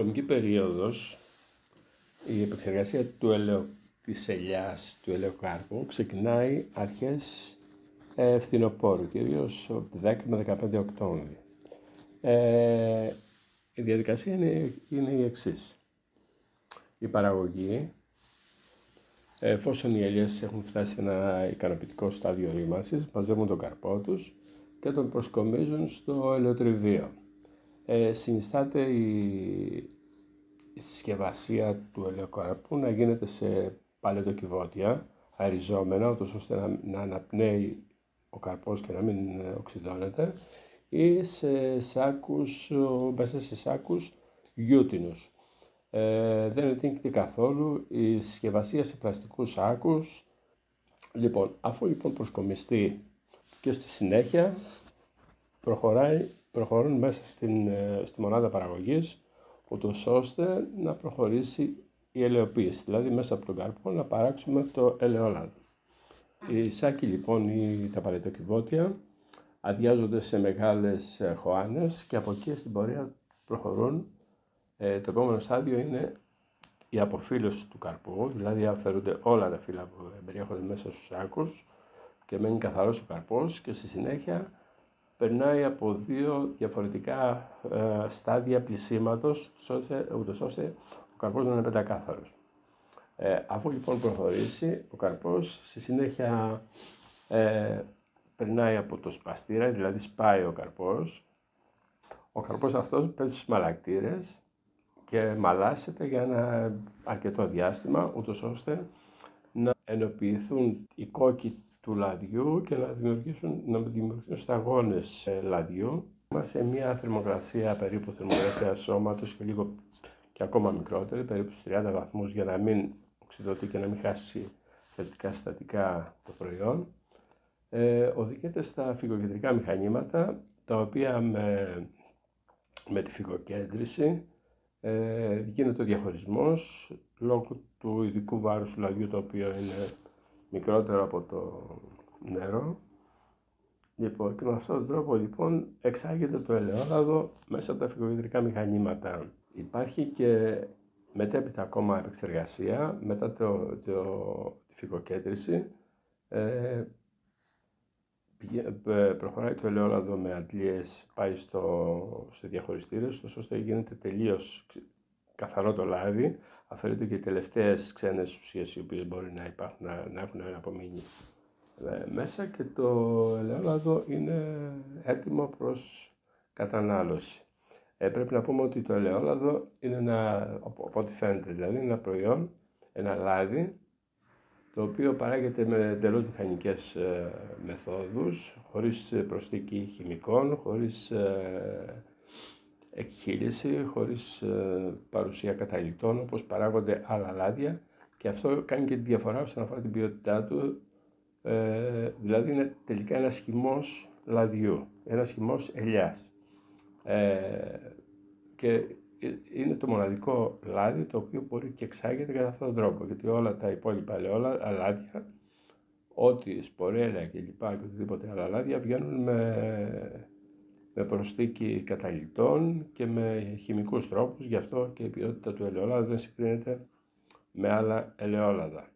κομική περίοδος, η επεξεργασία της ελιάς του ελαιοκάρπου ξεκινάει αρχές φθινοπόρου, κυρίως από 10 με 15 Οκτώβρη. Η διαδικασία είναι η εξής. Η παραγωγή, εφόσον οι ελιές έχουν φτάσει σε ένα ικανοποιητικό στάδιο ρήμασης, μαζεύουν τον καρπό τους και τον προσκομίζουν στο ελαιοτριβείο. Συνιστάται η συσκευασία του ελαιοκαρπού να γίνεται σε παλαιτοκιβώτια, αεριζόμενα, ώστε να αναπνέει ο καρπός και να μην οξυδώνεται, ή μέσα σε σάκους γιούτινους. Δεν ετύχει καθόλου η συσκευασία σε πλαστικούς σάκους. Αφού προσκομιστεί και στη συνέχεια προχωρούν μέσα στη μονάδα παραγωγής, ούτως ώστε να προχωρήσει η ελαιοποίηση, δηλαδή μέσα από τον καρπό να παράξουμε το ελαιόλαδο. Οι σάκοι ή τα παλαιτοκιβώτια αδειάζονται σε μεγάλες χωάνες και από εκεί στην πορεία προχωρούν. Το επόμενο στάδιο είναι η αποφύλωση του καρπού, δηλαδή αφαιρούνται όλα τα φύλλα που περιέχονται μέσα στους σάκους και μένει καθαρός ο καρπός, και στη συνέχεια περνάει από δύο διαφορετικά στάδια πλυσίματος, ούτως ώστε ο καρπός να είναι πεντακάθαρος. Αφού προχωρήσει ο καρπός, στη συνέχεια περνάει από το σπαστήρα, δηλαδή σπάει ο καρπός. Ο καρπός αυτός παίζει στους μαλακτήρες και μαλάσσεται για ένα αρκετό διάστημα, ούτως ώστε να ενοποιηθούν οι κόκκι του λαδιού και να δημιουργήσουν σταγόνες λαδιού σε μια θερμοκρασία, περίπου θερμοκρασία σώματος και ακόμα μικρότερη, περίπου στους 30 βαθμούς, για να μην οξυδωτεί και να μην χάσει θετικά συστατικά το προϊόν. Οδηγείται στα φυγοκεντρικά μηχανήματα, τα οποία με τη φυγοκέντρηση γίνεται ο διαχωρισμός λόγω του ειδικού βάρους του λαδιού, το οποίο είναι μικρότερο από το νερό. Και με αυτόν τον τρόπο εξάγεται το ελαιόλαδο μέσα από τα φυγοκεντρικά μηχανήματα. Υπάρχει και μετέπειτα ακόμα επεξεργασία, μετά τη φυγοκέντρηση. Προχωράει το ελαιόλαδο με αντλίες, πάει σε διαχωριστήρες, ώστε γίνεται τελείως καθαρό το λάδι, αφαιρούνται και οι τελευταίες ξένες ουσίες οι οποίες μπορεί να έχουν απομείνει μέσα, και το ελαιόλαδο είναι έτοιμο προς κατανάλωση. Πρέπει να πούμε ότι το ελαιόλαδο είναι από ό,τι φαίνεται, δηλαδή ένα προϊόν, ένα λάδι, το οποίο παράγεται με εντελώς μηχανικές μεθόδους, χωρίς προσθήκη χημικών, χωρίς εκχύληση, χωρίς παρουσία καταλυτών, όπως παράγονται άλλα λάδια, και αυτό κάνει και τη διαφορά όσον αφορά την ποιότητά του. Δηλαδή είναι τελικά ένας χυμός λαδιού, ένας χυμός ελιάς, και είναι το μοναδικό λάδι το οποίο μπορεί και εξάγεται κατά αυτόν τον τρόπο, γιατί όλα τα υπόλοιπα λάδια, ό,τι σπορέλαια και οτιδήποτε άλλα λάδια, βγαίνουν με προσθήκη καταλυτών και με χημικούς τρόπους, γι' αυτό και η ποιότητα του ελαιόλαδου δεν συγκρίνεται με άλλα ελαιόλαδα.